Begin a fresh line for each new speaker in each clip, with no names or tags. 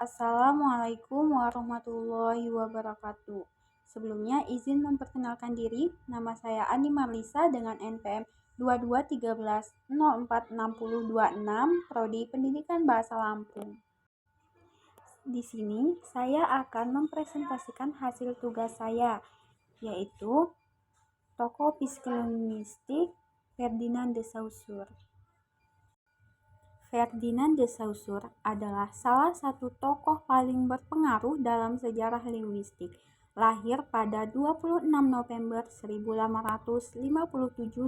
Assalamualaikum warahmatullahi wabarakatuh. Sebelumnya izin memperkenalkan diri, nama saya Andi Marlisa dengan NPM 2213046026, Prodi Pendidikan Bahasa Lampung. Di sini saya akan mempresentasikan hasil tugas saya, yaitu tokoh psikolinguistik Ferdinand de Saussure. Ferdinand de Saussure adalah salah satu tokoh paling berpengaruh dalam sejarah linguistik. Lahir pada 26 November 1857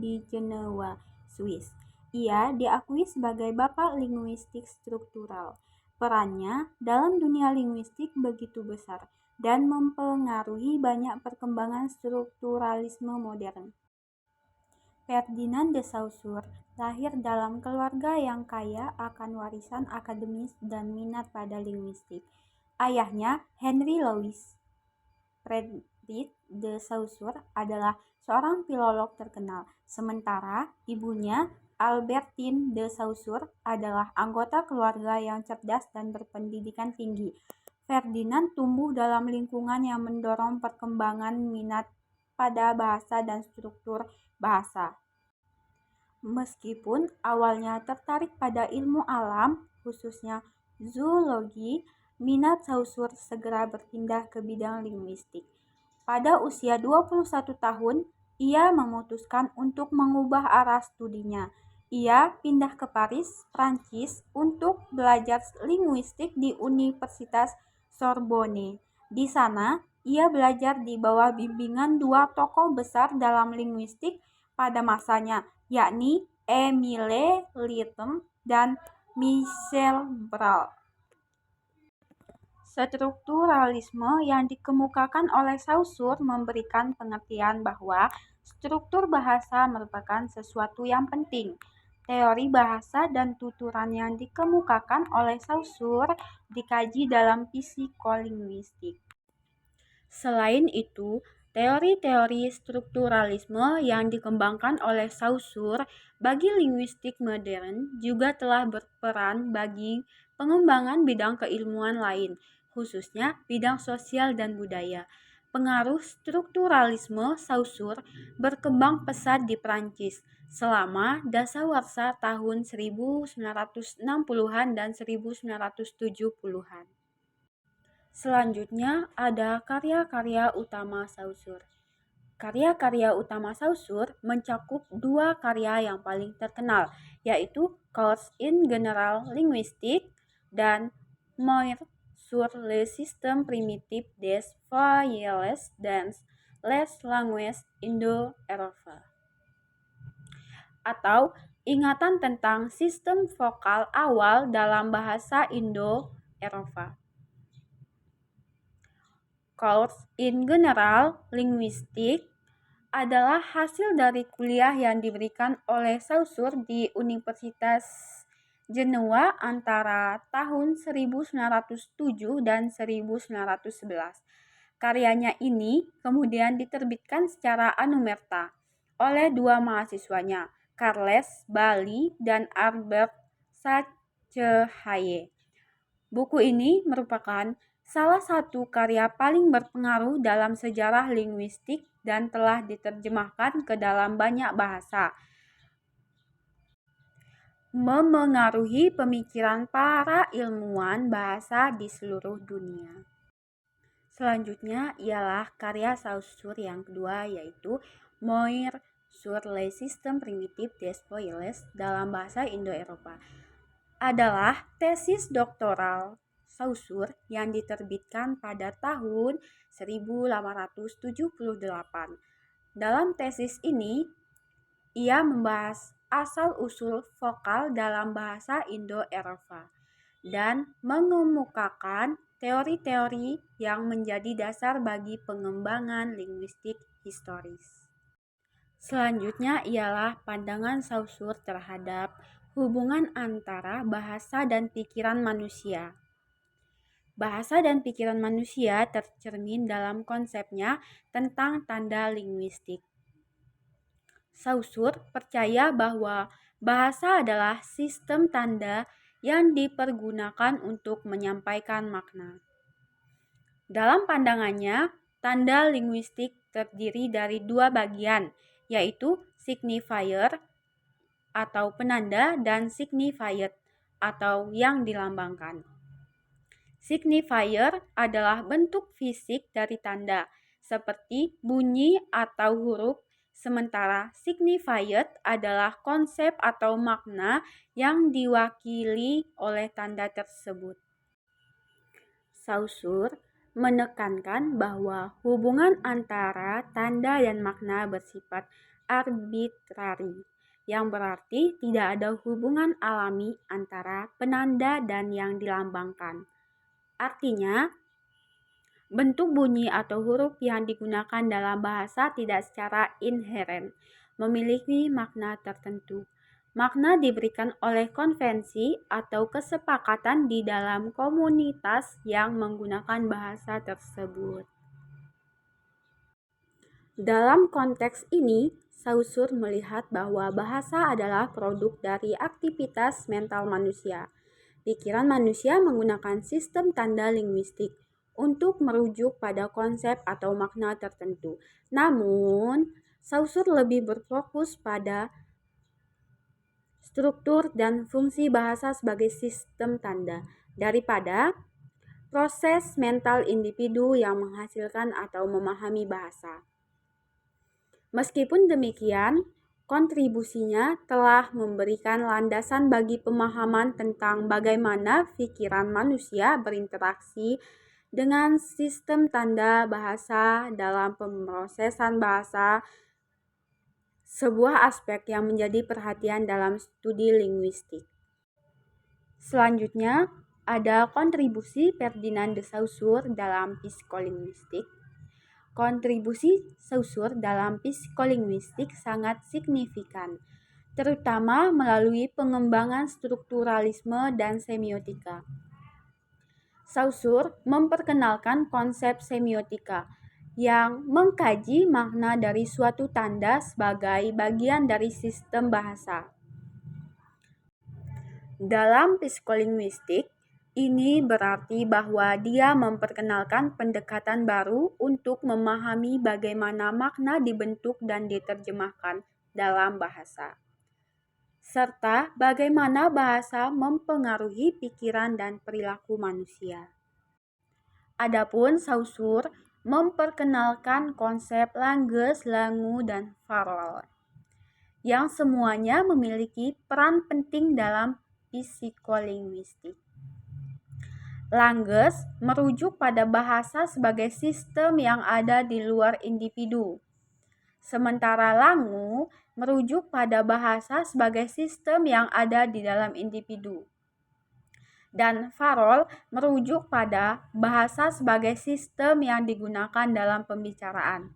di Jenewa, Swiss. Ia diakui sebagai bapak linguistik struktural. Perannya dalam dunia linguistik begitu besar dan mempengaruhi banyak perkembangan strukturalisme modern. Ferdinand de Saussure lahir dalam keluarga yang kaya akan warisan akademis dan minat pada linguistik. Ayahnya, Henry Louis Frédéric de Saussure, adalah seorang filolog terkenal, sementara ibunya, Albertine de Saussure, adalah anggota keluarga yang cerdas dan berpendidikan tinggi. Ferdinand tumbuh dalam lingkungan yang mendorong perkembangan minat pada bahasa dan struktur bahasa. Meskipun awalnya tertarik pada ilmu alam, khususnya zoologi, minat Saussure segera berpindah ke bidang linguistik. Pada usia 21 tahun, ia memutuskan untuk mengubah arah studinya. Ia pindah ke Paris, Prancis, untuk belajar linguistik di Universitas Sorbonne. Di sana, ia belajar di bawah bimbingan dua tokoh besar dalam linguistik pada masanya, yakni Émile Litton dan Michel Bral. Strukturalisme yang dikemukakan oleh Saussure memberikan pengertian bahwa struktur bahasa merupakan sesuatu yang penting. Teori bahasa dan tuturan yang dikemukakan oleh Saussure dikaji dalam psikolinguistik. Selain itu, teori-teori strukturalisme yang dikembangkan oleh Saussure bagi linguistik modern juga telah berperan bagi pengembangan bidang keilmuan lain, khususnya bidang sosial dan budaya. Pengaruh strukturalisme Saussure berkembang pesat di Prancis selama dasawarsa tahun 1960-an dan 1970-an. Selanjutnya ada karya-karya utama Saussure. Karya-karya utama Saussure mencakup dua karya yang paling terkenal, yaitu Cours in General Linguistique dan Moire sur le système primitif des voyelles dans les langues Indo-Eropa, atau ingatan tentang sistem vokal awal dalam bahasa Indo-Eropa. Cours in General Linguistique adalah hasil dari kuliah yang diberikan oleh Saussure di Universitas Jenewa antara tahun 1907 dan 1911. Karyanya ini kemudian diterbitkan secara anumerta oleh dua mahasiswanya, Carles Bally dan Albert Sachehaye. Buku ini merupakan salah satu karya paling berpengaruh dalam sejarah linguistik dan telah diterjemahkan ke dalam banyak bahasa, memengaruhi pemikiran para ilmuwan bahasa di seluruh dunia. Selanjutnya ialah karya Saussure yang kedua, yaitu Moire sur le système primitif des voyelles dalam bahasa Indo-Eropa. Adalah tesis doktoral Saussure yang diterbitkan pada tahun 1878. Dalam tesis ini, ia membahas asal-usul vokal dalam bahasa Indo-Eropa dan mengemukakan teori-teori yang menjadi dasar bagi pengembangan linguistik historis. Selanjutnya ialah pandangan Saussure terhadap hubungan antara bahasa dan pikiran manusia. Bahasa dan pikiran manusia tercermin dalam konsepnya tentang tanda linguistik. Saussure percaya bahwa bahasa adalah sistem tanda yang dipergunakan untuk menyampaikan makna. Dalam pandangannya, tanda linguistik terdiri dari dua bagian, yaitu signifier atau penanda dan signified atau yang dilambangkan. Signifier adalah bentuk fisik dari tanda, seperti bunyi atau huruf, sementara signified adalah konsep atau makna yang diwakili oleh tanda tersebut. Saussure menekankan bahwa hubungan antara tanda dan makna bersifat arbitrari, yang berarti tidak ada hubungan alami antara penanda dan yang dilambangkan. Artinya, bentuk bunyi atau huruf yang digunakan dalam bahasa tidak secara inheren memiliki makna tertentu. Makna diberikan oleh konvensi atau kesepakatan di dalam komunitas yang menggunakan bahasa tersebut. Dalam konteks ini, Saussure melihat bahwa bahasa adalah produk dari aktivitas mental manusia. Pikiran manusia menggunakan sistem tanda linguistik untuk merujuk pada konsep atau makna tertentu. Namun, Saussure lebih berfokus pada struktur dan fungsi bahasa sebagai sistem tanda daripada proses mental individu yang menghasilkan atau memahami bahasa. Meskipun demikian, kontribusinya telah memberikan landasan bagi pemahaman tentang bagaimana pikiran manusia berinteraksi dengan sistem tanda bahasa dalam pemrosesan bahasa, sebuah aspek yang menjadi perhatian dalam studi linguistik. Selanjutnya, ada kontribusi Ferdinand de Saussure dalam psikolinguistik. Kontribusi Saussure dalam psikolinguistik sangat signifikan, terutama melalui pengembangan strukturalisme dan semiotika. Saussure memperkenalkan konsep semiotika yang mengkaji makna dari suatu tanda sebagai bagian dari sistem bahasa. Dalam psikolinguistik, ini berarti bahwa dia memperkenalkan pendekatan baru untuk memahami bagaimana makna dibentuk dan diterjemahkan dalam bahasa, serta bagaimana bahasa mempengaruhi pikiran dan perilaku manusia. Adapun Saussure memperkenalkan konsep langues, langue, dan parole, yang semuanya memiliki peran penting dalam psikolinguistik. Langues merujuk pada bahasa sebagai sistem yang ada di luar individu, sementara langue merujuk pada bahasa sebagai sistem yang ada di dalam individu. Dan parole merujuk pada bahasa sebagai sistem yang digunakan dalam pembicaraan.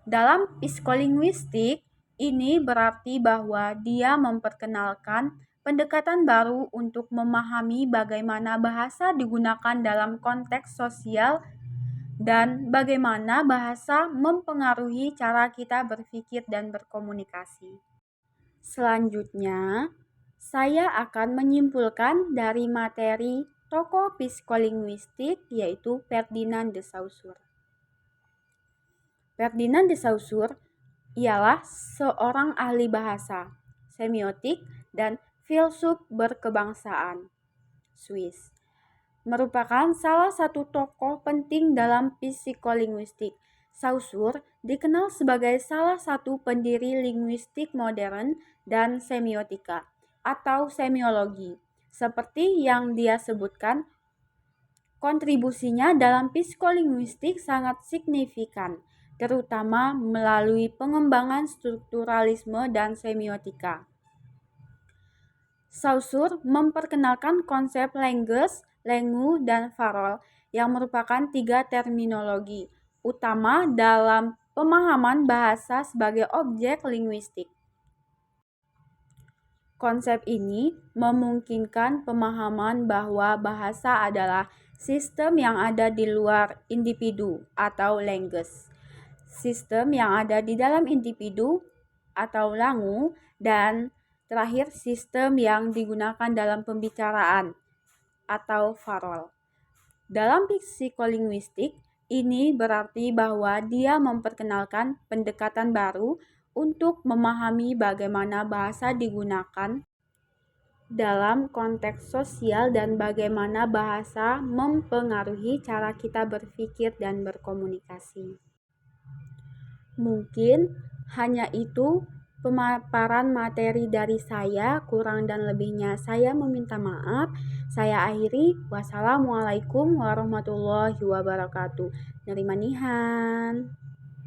Dalam psikolinguistik, ini berarti bahwa dia memperkenalkan pendekatan baru untuk memahami bagaimana bahasa digunakan dalam konteks sosial dan bagaimana bahasa mempengaruhi cara kita berpikir dan berkomunikasi. Selanjutnya, saya akan menyimpulkan dari materi tokoh psikolinguistik yaitu Ferdinand de Saussure. Ferdinand de Saussure ialah seorang ahli bahasa, semiotik, dan filsuf berkebangsaan Swiss. Merupakan salah satu tokoh penting dalam psikolinguistik. Saussure dikenal sebagai salah satu pendiri linguistik modern dan semiotika atau semiologi. Seperti yang dia sebutkan, kontribusinya dalam psikolinguistik sangat signifikan, terutama melalui pengembangan strukturalisme dan semiotika. Saussure memperkenalkan konsep langues, langue, dan parole yang merupakan 3 terminologi utama dalam pemahaman bahasa sebagai objek linguistik. Konsep ini memungkinkan pemahaman bahwa bahasa adalah sistem yang ada di luar individu atau langues, sistem yang ada di dalam individu atau langue, dan Terakhir, sistem yang digunakan dalam pembicaraan atau parol. Dalam psikolinguistik, ini berarti bahwa dia memperkenalkan pendekatan baru untuk memahami bagaimana bahasa digunakan dalam konteks sosial dan bagaimana bahasa mempengaruhi cara kita berpikir dan berkomunikasi. Mungkin hanya itu pemaparan materi dari saya, kurang dan lebihnya saya meminta maaf. Saya akhiri, wassalamualaikum warahmatullahi wabarakatuh. Dari Manihan.